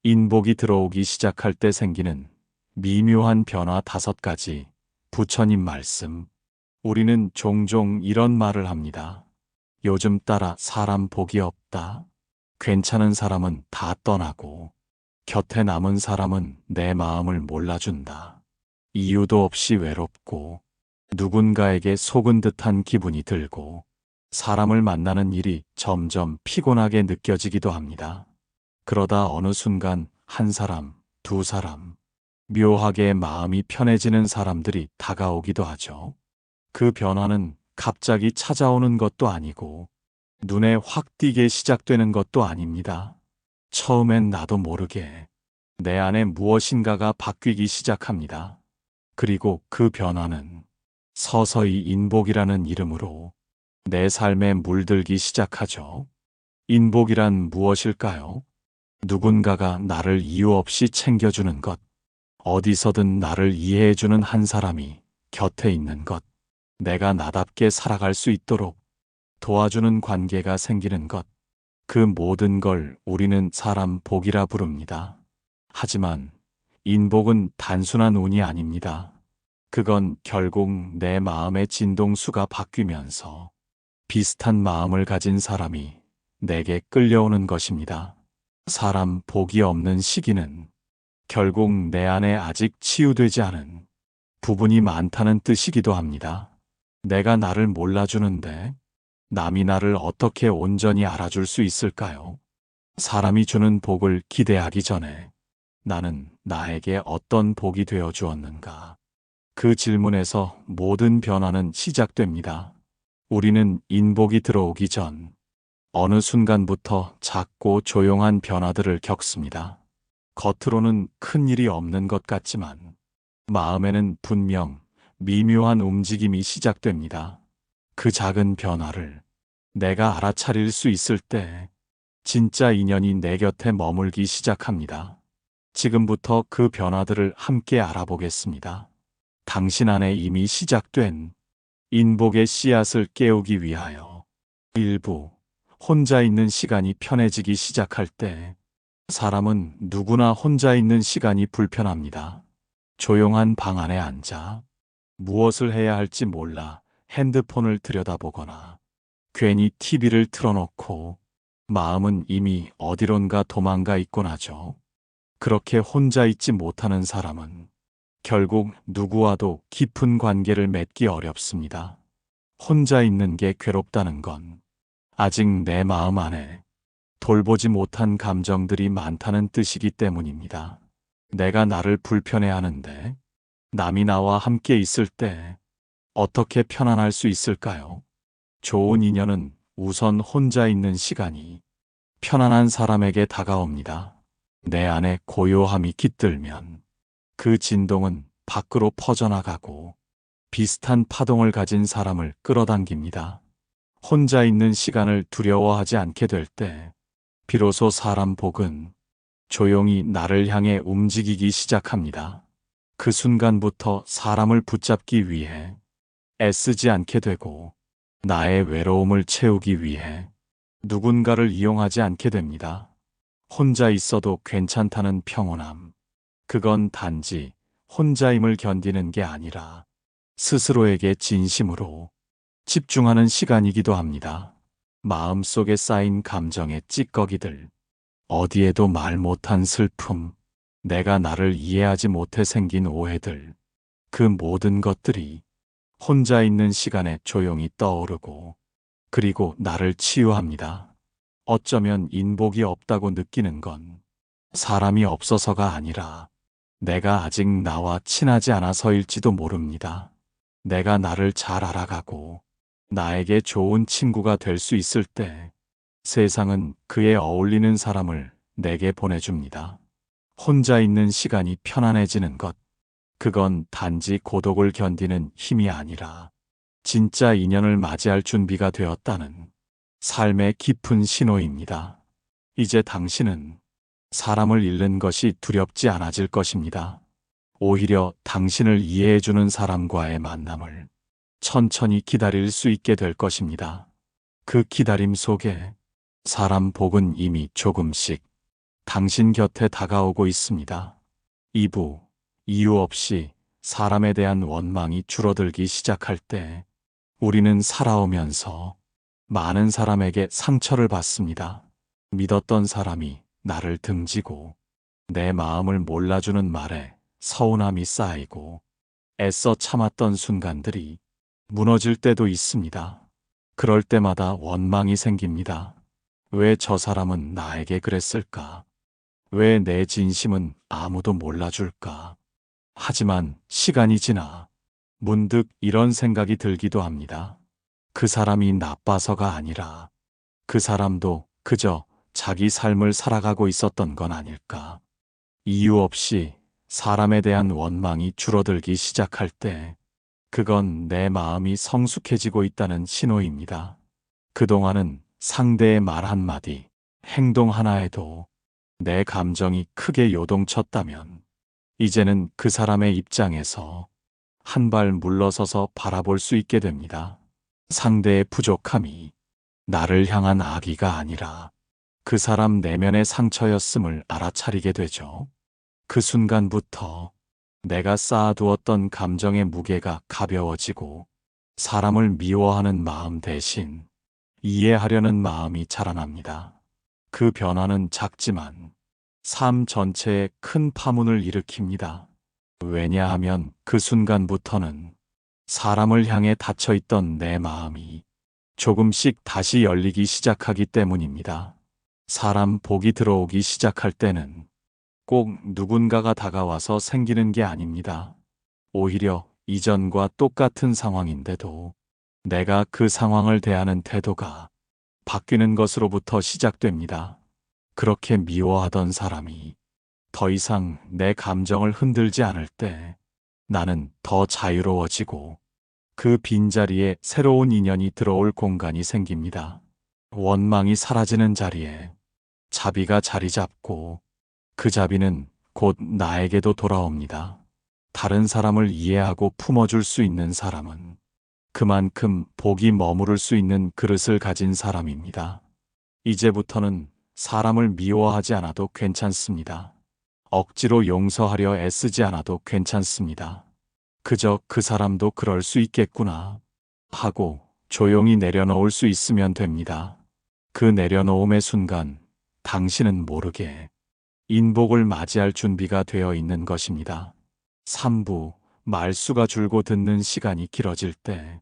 인복이 들어오기 시작할 때 생기는 미묘한 변화 5가지. 부처님 말씀. 우리는 종종 이런 말을 합니다. 요즘 따라 사람 복이 없다. 괜찮은 사람은 다 떠나고 곁에 남은 사람은 내 마음을 몰라준다. 이유도 없이 외롭고 누군가에게 속은 듯한 기분이 들고 사람을 만나는 일이 점점 피곤하게 느껴지기도 합니다. 그러다 어느 순간 한 사람, 두 사람, 묘하게 마음이 편해지는 사람들이 다가오기도 하죠. 그 변화는 갑자기 찾아오는 것도 아니고 눈에 확 띄게 시작되는 것도 아닙니다. 처음엔 나도 모르게 내 안에 무엇인가가 바뀌기 시작합니다. 그리고 그 변화는 서서히 인복이라는 이름으로 내 삶에 물들기 시작하죠. 인복이란 무엇일까요? 누군가가 나를 이유 없이 챙겨주는 것, 어디서든 나를 이해해주는 한 사람이 곁에 있는 것, 내가 나답게 살아갈 수 있도록 도와주는 관계가 생기는 것, 그 모든 걸 우리는 사람 복이라 부릅니다. 하지만 인복은 단순한 운이 아닙니다. 그건 결국 내 마음의 진동수가 바뀌면서 비슷한 마음을 가진 사람이 내게 끌려오는 것입니다. 사람 복이 없는 시기는 결국 내 안에 아직 치유되지 않은 부분이 많다는 뜻이기도 합니다. 내가 나를 몰라주는데 남이 나를 어떻게 온전히 알아줄 수 있을까요? 사람이 주는 복을 기대하기 전에 나는 나에게 어떤 복이 되어 주었는가? 그 질문에서 모든 변화는 시작됩니다. 우리는 인복이 들어오기 전 어느 순간부터 작고 조용한 변화들을 겪습니다. 겉으로는 큰 일이 없는 것 같지만 마음에는 분명 미묘한 움직임이 시작됩니다. 그 작은 변화를 내가 알아차릴 수 있을 때 진짜 인연이 내 곁에 머물기 시작합니다. 지금부터 그 변화들을 함께 알아보겠습니다. 당신 안에 이미 시작된 인복의 씨앗을 깨우기 위하여. 일부, 혼자 있는 시간이 편해지기 시작할 때 사람은 누구나 혼자 있는 시간이 불편합니다. 조용한 방 안에 앉아 무엇을 해야 할지 몰라 핸드폰을 들여다보거나 괜히 TV를 틀어놓고 마음은 이미 어디론가 도망가 있곤 하죠. 그렇게 혼자 있지 못하는 사람은 결국 누구와도 깊은 관계를 맺기 어렵습니다. 혼자 있는 게 괴롭다는 건 아직 내 마음 안에 돌보지 못한 감정들이 많다는 뜻이기 때문입니다. 내가 나를 불편해하는데 남이 나와 함께 있을 때 어떻게 편안할 수 있을까요? 좋은 인연은 우선 혼자 있는 시간이 편안한 사람에게 다가옵니다. 내 안에 고요함이 깃들면 그 진동은 밖으로 퍼져나가고 비슷한 파동을 가진 사람을 끌어당깁니다. 혼자 있는 시간을 두려워하지 않게 될 때 비로소 사람 복은 조용히 나를 향해 움직이기 시작합니다. 그 순간부터 사람을 붙잡기 위해 애쓰지 않게 되고 나의 외로움을 채우기 위해 누군가를 이용하지 않게 됩니다. 혼자 있어도 괜찮다는 평온함. 그건 단지 혼자임을 견디는 게 아니라 스스로에게 진심으로 집중하는 시간이기도 합니다. 마음속에 쌓인 감정의 찌꺼기들, 어디에도 말 못한 슬픔, 내가 나를 이해하지 못해 생긴 오해들, 그 모든 것들이 혼자 있는 시간에 조용히 떠오르고 그리고 나를 치유합니다. 어쩌면 인복이 없다고 느끼는 건 사람이 없어서가 아니라 내가 아직 나와 친하지 않아서일지도 모릅니다. 내가 나를 잘 알아가고 나에게 좋은 친구가 될 수 있을 때 세상은 그에 어울리는 사람을 내게 보내줍니다. 혼자 있는 시간이 편안해지는 것, 그건 단지 고독을 견디는 힘이 아니라 진짜 인연을 맞이할 준비가 되었다는 삶의 깊은 신호입니다. 이제 당신은 사람을 잃는 것이 두렵지 않아질 것입니다. 오히려 당신을 이해해주는 사람과의 만남을 천천히 기다릴 수 있게 될 것입니다. 그 기다림 속에 사람 복은 이미 조금씩 당신 곁에 다가오고 있습니다. 2부, 이유 없이 사람에 대한 원망이 줄어들기 시작할 때 우리는 살아오면서 많은 사람에게 상처를 받습니다. 믿었던 사람이 나를 등지고 내 마음을 몰라주는 말에 서운함이 쌓이고 애써 참았던 순간들이 무너질 때도 있습니다. 그럴 때마다 원망이 생깁니다. 왜 저 사람은 나에게 그랬을까? 왜 내 진심은 아무도 몰라줄까? 하지만 시간이 지나 문득 이런 생각이 들기도 합니다. 그 사람이 나빠서가 아니라 그 사람도 그저 자기 삶을 살아가고 있었던 건 아닐까? 이유 없이 사람에 대한 원망이 줄어들기 시작할 때 그건 내 마음이 성숙해지고 있다는 신호입니다. 그동안은 상대의 말 한마디, 행동 하나에도 내 감정이 크게 요동쳤다면 이제는 그 사람의 입장에서 한 발 물러서서 바라볼 수 있게 됩니다. 상대의 부족함이 나를 향한 악의가 아니라 그 사람 내면의 상처였음을 알아차리게 되죠. 그 순간부터 내가 쌓아두었던 감정의 무게가 가벼워지고 사람을 미워하는 마음 대신 이해하려는 마음이 자라납니다. 그 변화는 작지만 삶 전체에 큰 파문을 일으킵니다. 왜냐하면 그 순간부터는 사람을 향해 닫혀있던 내 마음이 조금씩 다시 열리기 시작하기 때문입니다. 사람 복이 들어오기 시작할 때는 꼭 누군가가 다가와서 생기는 게 아닙니다. 오히려 이전과 똑같은 상황인데도 내가 그 상황을 대하는 태도가 바뀌는 것으로부터 시작됩니다. 그렇게 미워하던 사람이 더 이상 내 감정을 흔들지 않을 때 나는 더 자유로워지고 그 빈자리에 새로운 인연이 들어올 공간이 생깁니다. 원망이 사라지는 자리에 자비가 자리 잡고 그 자비는 곧 나에게도 돌아옵니다. 다른 사람을 이해하고 품어줄 수 있는 사람은 그만큼 복이 머무를 수 있는 그릇을 가진 사람입니다. 이제부터는 사람을 미워하지 않아도 괜찮습니다. 억지로 용서하려 애쓰지 않아도 괜찮습니다. 그저 그 사람도 그럴 수 있겠구나 하고 조용히 내려놓을 수 있으면 됩니다. 그 내려놓음의 순간 당신은 모르게 인복을 맞이할 준비가 되어 있는 것입니다. 3부, 말수가 줄고 듣는 시간이 길어질 때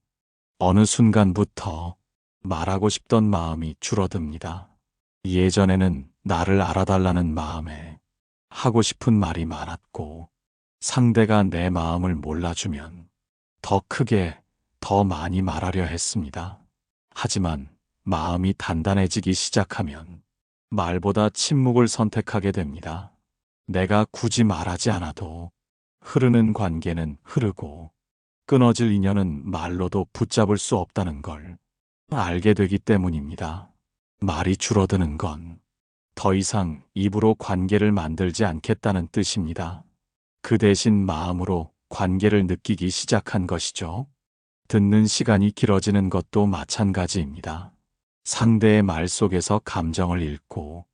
어느 순간부터 말하고 싶던 마음이 줄어듭니다. 예전에는 나를 알아달라는 마음에 하고 싶은 말이 많았고 상대가 내 마음을 몰라주면 더 크게, 더 많이 말하려 했습니다. 하지만 마음이 단단해지기 시작하면 말보다 침묵을 선택하게 됩니다. 내가 굳이 말하지 않아도 흐르는 관계는 흐르고 끊어질 인연은 말로도 붙잡을 수 없다는 걸 알게 되기 때문입니다. 말이 줄어드는 건 더 이상 입으로 관계를 만들지 않겠다는 뜻입니다. 그 대신 마음으로 관계를 느끼기 시작한 것이죠. 듣는 시간이 길어지는 것도 마찬가지입니다. 상대의 말 속에서 감정을 읽고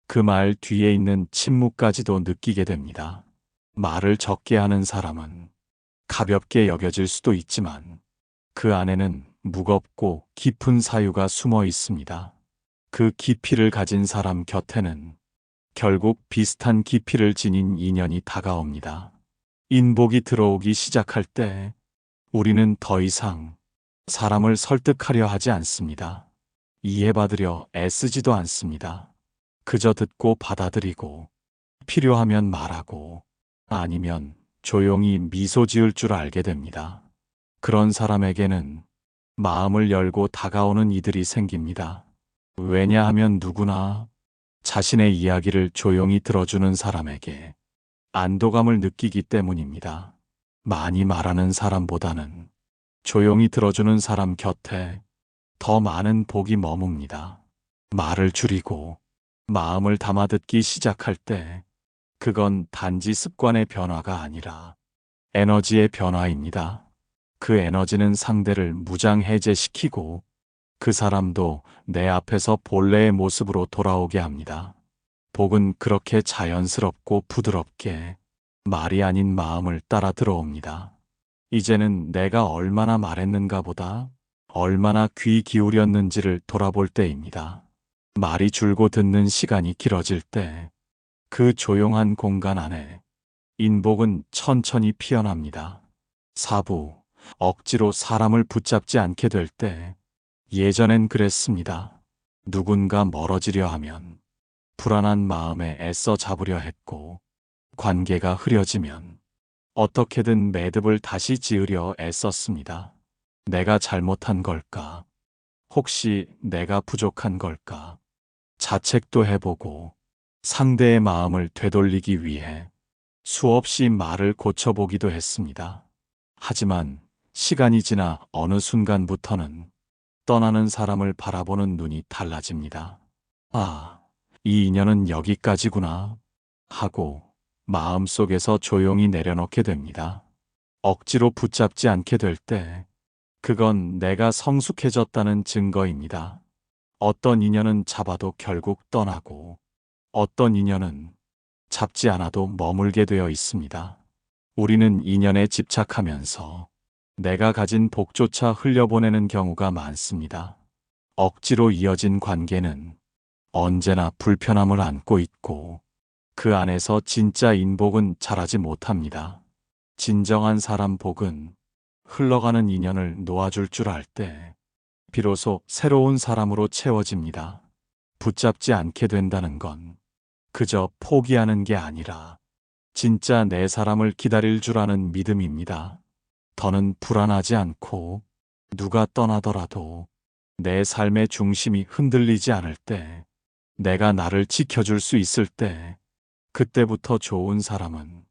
그 말 뒤에 있는 침묵까지도 느끼게 됩니다. 말을 적게 하는 사람은 가볍게 여겨질 수도 있지만 그 안에는 무겁고 깊은 사유가 숨어 있습니다. 그 깊이를 가진 사람 곁에는 결국 비슷한 깊이를 지닌 인연이 다가옵니다. 인복이 들어오기 시작할 때 우리는 더 이상 사람을 설득하려 하지 않습니다. 이해받으려 애쓰지도 않습니다. 그저 듣고 받아들이고 필요하면 말하고 아니면 조용히 미소 지을 줄 알게 됩니다. 그런 사람에게는 마음을 열고 다가오는 이들이 생깁니다. 왜냐하면 누구나 자신의 이야기를 조용히 들어주는 사람에게 안도감을 느끼기 때문입니다. 많이 말하는 사람보다는 조용히 들어주는 사람 곁에 더 많은 복이 머뭅니다. 말을 줄이고 마음을 담아 듣기 시작할 때 그건 단지 습관의 변화가 아니라 에너지의 변화입니다. 그 에너지는 상대를 무장해제시키고 그 사람도 내 앞에서 본래의 모습으로 돌아오게 합니다. 복은 그렇게 자연스럽고 부드럽게 말이 아닌 마음을 따라 들어옵니다. 이제는 내가 얼마나 말했는가 보다 얼마나 귀 기울였는지를 돌아볼 때입니다. 말이 줄고 듣는 시간이 길어질 때 그 조용한 공간 안에 인복은 천천히 피어납니다. 사부, 억지로 사람을 붙잡지 않게 될 때 예전엔 그랬습니다. 누군가 멀어지려 하면 불안한 마음에 애써 잡으려 했고 관계가 흐려지면 어떻게든 매듭을 다시 지으려 애썼습니다. 내가 잘못한 걸까? 혹시 내가 부족한 걸까? 자책도 해보고 상대의 마음을 되돌리기 위해 수없이 말을 고쳐보기도 했습니다. 하지만 시간이 지나 어느 순간부터는 떠나는 사람을 바라보는 눈이 달라집니다. 아, 이 인연은 여기까지구나 하고 마음속에서 조용히 내려놓게 됩니다. 억지로 붙잡지 않게 될 때 그건 내가 성숙해졌다는 증거입니다. 어떤 인연은 잡아도 결국 떠나고 어떤 인연은 잡지 않아도 머물게 되어 있습니다. 우리는 인연에 집착하면서 내가 가진 복조차 흘려보내는 경우가 많습니다. 억지로 이어진 관계는 언제나 불편함을 안고 있고 그 안에서 진짜 인복은 자라지 못합니다. 진정한 사람 복은 흘러가는 인연을 놓아줄 줄 알 때 비로소 새로운 사람으로 채워집니다. 붙잡지 않게 된다는 건 그저 포기하는 게 아니라 진짜 내 사람을 기다릴 줄 아는 믿음입니다. 더는 불안하지 않고 누가 떠나더라도 내 삶의 중심이 흔들리지 않을 때, 내가 나를 지켜줄 수 있을 때, 그때부터 좋은 사람은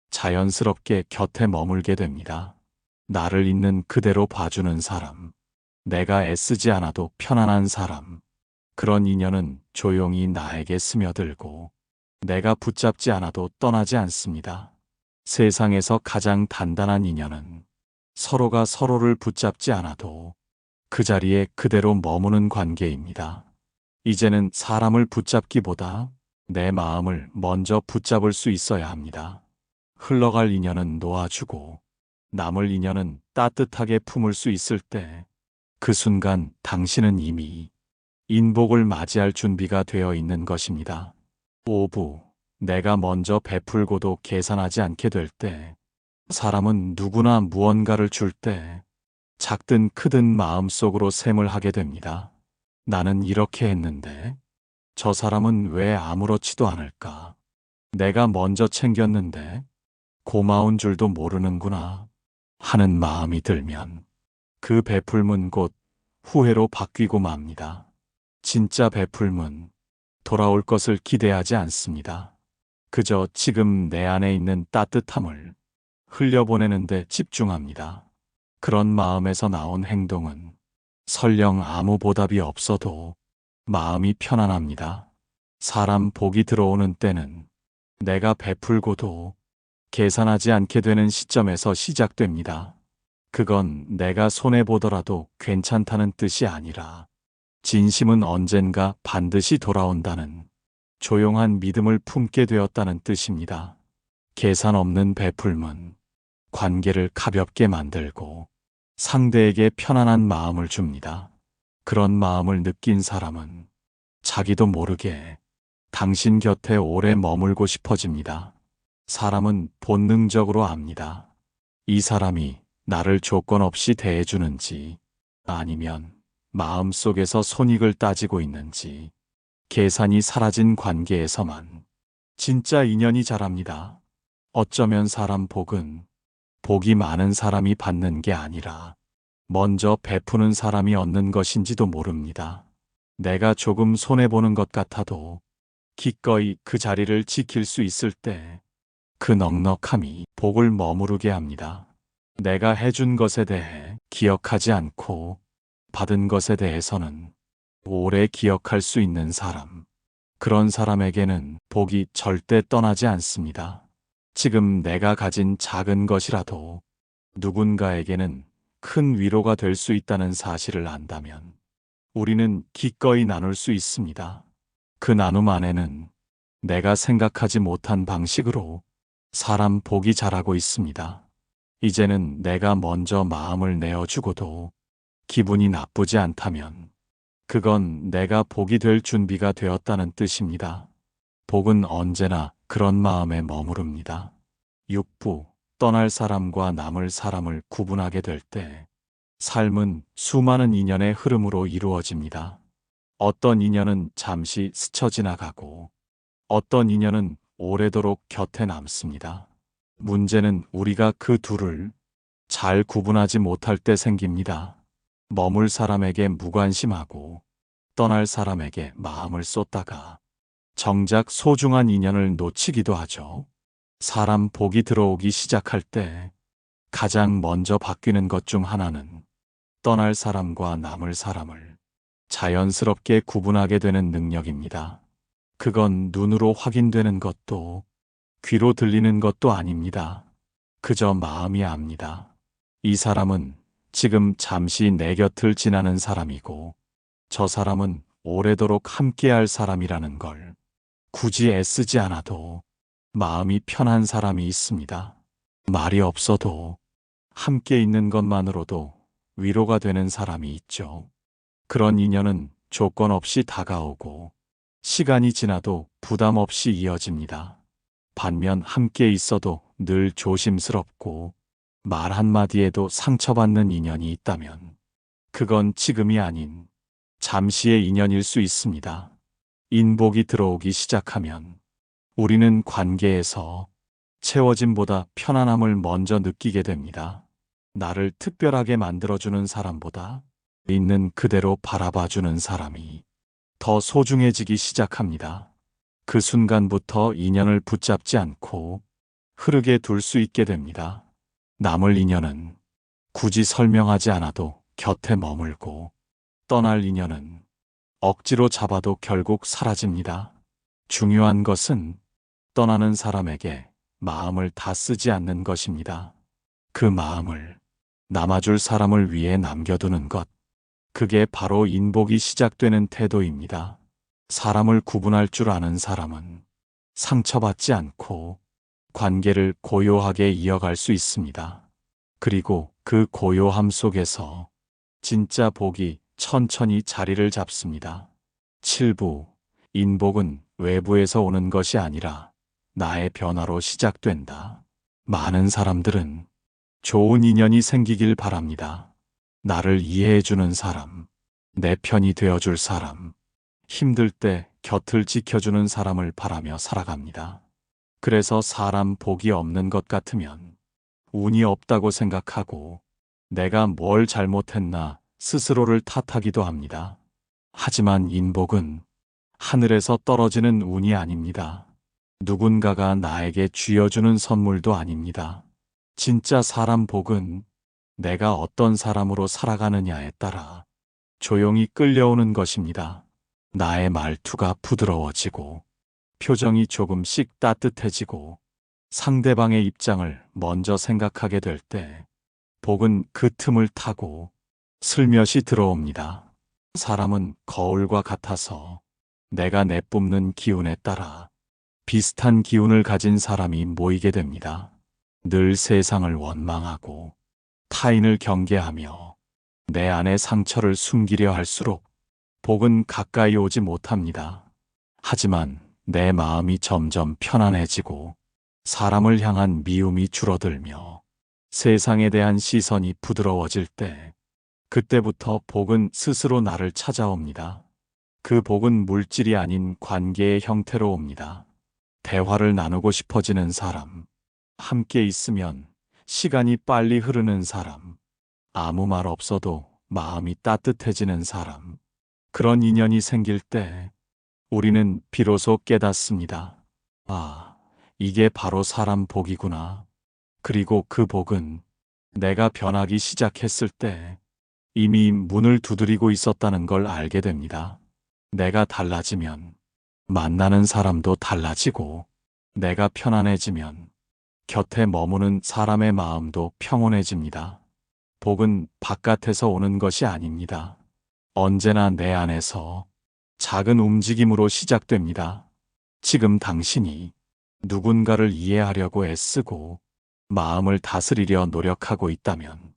자연스럽게 곁에 머물게 됩니다. 나를 있는 그대로 봐주는 사람, 내가 애쓰지 않아도 편안한 사람, 그런 인연은 조용히 나에게 스며들고 내가 붙잡지 않아도 떠나지 않습니다. 세상에서 가장 단단한 인연은 서로가 서로를 붙잡지 않아도 그 자리에 그대로 머무는 관계입니다. 이제는 사람을 붙잡기보다 내 마음을 먼저 붙잡을 수 있어야 합니다. 흘러갈 인연은 놓아주고 남을 인연은 따뜻하게 품을 수 있을 때 그 순간 당신은 이미 인복을 맞이할 준비가 되어 있는 것입니다. 5부, 내가 먼저 베풀고도 계산하지 않게 될 때, 사람은 누구나 무언가를 줄 때 작든 크든 마음속으로 셈을 하게 됩니다. 나는 이렇게 했는데 저 사람은 왜 아무렇지도 않을까? 내가 먼저 챙겼는데 고마운 줄도 모르는구나 하는 마음이 들면 그 베풀문 곧 후회로 바뀌고 맙니다. 진짜 베풀문 돌아올 것을 기대하지 않습니다. 그저 지금 내 안에 있는 따뜻함을 흘려보내는 데 집중합니다. 그런 마음에서 나온 행동은 설령 아무 보답이 없어도 마음이 편안합니다. 사람 복이 들어오는 때는 내가 베풀고도 계산하지 않게 되는 시점에서 시작됩니다. 그건 내가 손해보더라도 괜찮다는 뜻이 아니라 진심은 언젠가 반드시 돌아온다는 조용한 믿음을 품게 되었다는 뜻입니다. 계산 없는 베풀문, 관계를 가볍게 만들고 상대에게 편안한 마음을 줍니다. 그런 마음을 느낀 사람은 자기도 모르게 당신 곁에 오래 머물고 싶어집니다. 사람은 본능적으로 압니다. 이 사람이 나를 조건 없이 대해주는지 아니면 마음속에서 손익을 따지고 있는지, 계산이 사라진 관계에서만 진짜 인연이 자랍니다. 어쩌면 사람 복은 복이 많은 사람이 받는 게 아니라 먼저 베푸는 사람이 얻는 것인지도 모릅니다. 내가 조금 손해보는 것 같아도 기꺼이 그 자리를 지킬 수 있을 때 그 넉넉함이 복을 머무르게 합니다. 내가 해준 것에 대해 기억하지 않고 받은 것에 대해서는 오래 기억할 수 있는 사람, 그런 사람에게는 복이 절대 떠나지 않습니다. 지금 내가 가진 작은 것이라도 누군가에게는 큰 위로가 될 수 있다는 사실을 안다면 우리는 기꺼이 나눌 수 있습니다. 그 나눔 안에는 내가 생각하지 못한 방식으로 사람 복이 자라고 있습니다. 이제는 내가 먼저 마음을 내어주고도 기분이 나쁘지 않다면 그건 내가 복이 될 준비가 되었다는 뜻입니다. 복은 언제나 그런 마음에 머무릅니다. 6부, 떠날 사람과 남을 사람을 구분하게 될 때 삶은 수많은 인연의 흐름으로 이루어집니다. 어떤 인연은 잠시 스쳐 지나가고 어떤 인연은 오래도록 곁에 남습니다. 문제는 우리가 그 둘을 잘 구분하지 못할 때 생깁니다. 머물 사람에게 무관심하고 떠날 사람에게 마음을 쏟다가 정작 소중한 인연을 놓치기도 하죠. 사람 복이 들어오기 시작할 때 가장 먼저 바뀌는 것 중 하나는 떠날 사람과 남을 사람을 자연스럽게 구분하게 되는 능력입니다. 그건 눈으로 확인되는 것도 귀로 들리는 것도 아닙니다. 그저 마음이 압니다. 이 사람은 지금 잠시 내 곁을 지나는 사람이고 저 사람은 오래도록 함께할 사람이라는 걸 굳이 애쓰지 않아도 마음이 편한 사람이 있습니다. 말이 없어도 함께 있는 것만으로도 위로가 되는 사람이 있죠. 그런 인연은 조건 없이 다가오고 시간이 지나도 부담 없이 이어집니다. 반면 함께 있어도 늘 조심스럽고 말 한마디에도 상처받는 인연이 있다면 그건 지금이 아닌 잠시의 인연일 수 있습니다. 인복이 들어오기 시작하면 우리는 관계에서 채워짐보다 편안함을 먼저 느끼게 됩니다. 나를 특별하게 만들어주는 사람보다 있는 그대로 바라봐주는 사람이 더 소중해지기 시작합니다. 그 순간부터 인연을 붙잡지 않고 흐르게 둘 수 있게 됩니다. 남을 인연은 굳이 설명하지 않아도 곁에 머물고 떠날 인연은 억지로 잡아도 결국 사라집니다. 중요한 것은 떠나는 사람에게 마음을 다 쓰지 않는 것입니다. 그 마음을 남아줄 사람을 위해 남겨두는 것. 그게 바로 인복이 시작되는 태도입니다. 사람을 구분할 줄 아는 사람은 상처받지 않고 관계를 고요하게 이어갈 수 있습니다. 그리고 그 고요함 속에서 진짜 복이 천천히 자리를 잡습니다. 7부, 인복은 외부에서 오는 것이 아니라 나의 변화로 시작된다. 많은 사람들은 좋은 인연이 생기길 바랍니다. 나를 이해해주는 사람, 내 편이 되어줄 사람, 힘들 때 곁을 지켜주는 사람을 바라며 살아갑니다. 그래서 사람 복이 없는 것 같으면 운이 없다고 생각하고 내가 뭘 잘못했나 스스로를 탓하기도 합니다. 하지만 인복은 하늘에서 떨어지는 운이 아닙니다. 누군가가 나에게 쥐어주는 선물도 아닙니다. 진짜 사람 복은 내가 어떤 사람으로 살아가느냐에 따라 조용히 끌려오는 것입니다. 나의 말투가 부드러워지고 표정이 조금씩 따뜻해지고 상대방의 입장을 먼저 생각하게 될 때 복은 그 틈을 타고 슬며시 들어옵니다. 사람은 거울과 같아서 내가 내뿜는 기운에 따라 비슷한 기운을 가진 사람이 모이게 됩니다. 늘 세상을 원망하고 타인을 경계하며 내 안의 상처를 숨기려 할수록 복은 가까이 오지 못합니다. 하지만 내 마음이 점점 편안해지고 사람을 향한 미움이 줄어들며 세상에 대한 시선이 부드러워질 때 그때부터 복은 스스로 나를 찾아옵니다. 그 복은 물질이 아닌 관계의 형태로 옵니다. 대화를 나누고 싶어지는 사람, 함께 있으면 시간이 빨리 흐르는 사람, 아무 말 없어도 마음이 따뜻해지는 사람, 그런 인연이 생길 때 우리는 비로소 깨닫습니다. 아, 이게 바로 사람 복이구나. 그리고 그 복은 내가 변하기 시작했을 때 이미 문을 두드리고 있었다는 걸 알게 됩니다. 내가 달라지면 만나는 사람도 달라지고 내가 편안해지면 곁에 머무는 사람의 마음도 평온해집니다. 복은 바깥에서 오는 것이 아닙니다. 언제나 내 안에서 작은 움직임으로 시작됩니다. 지금 당신이 누군가를 이해하려고 애쓰고 마음을 다스리려 노력하고 있다면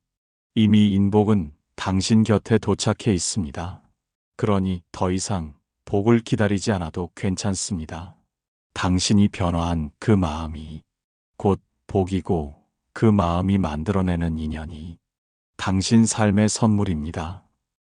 이미 인복은 당신 곁에 도착해 있습니다. 그러니 더 이상 복을 기다리지 않아도 괜찮습니다. 당신이 변화한 그 마음이 곧 복이고 그 마음이 만들어내는 인연이 당신 삶의 선물입니다.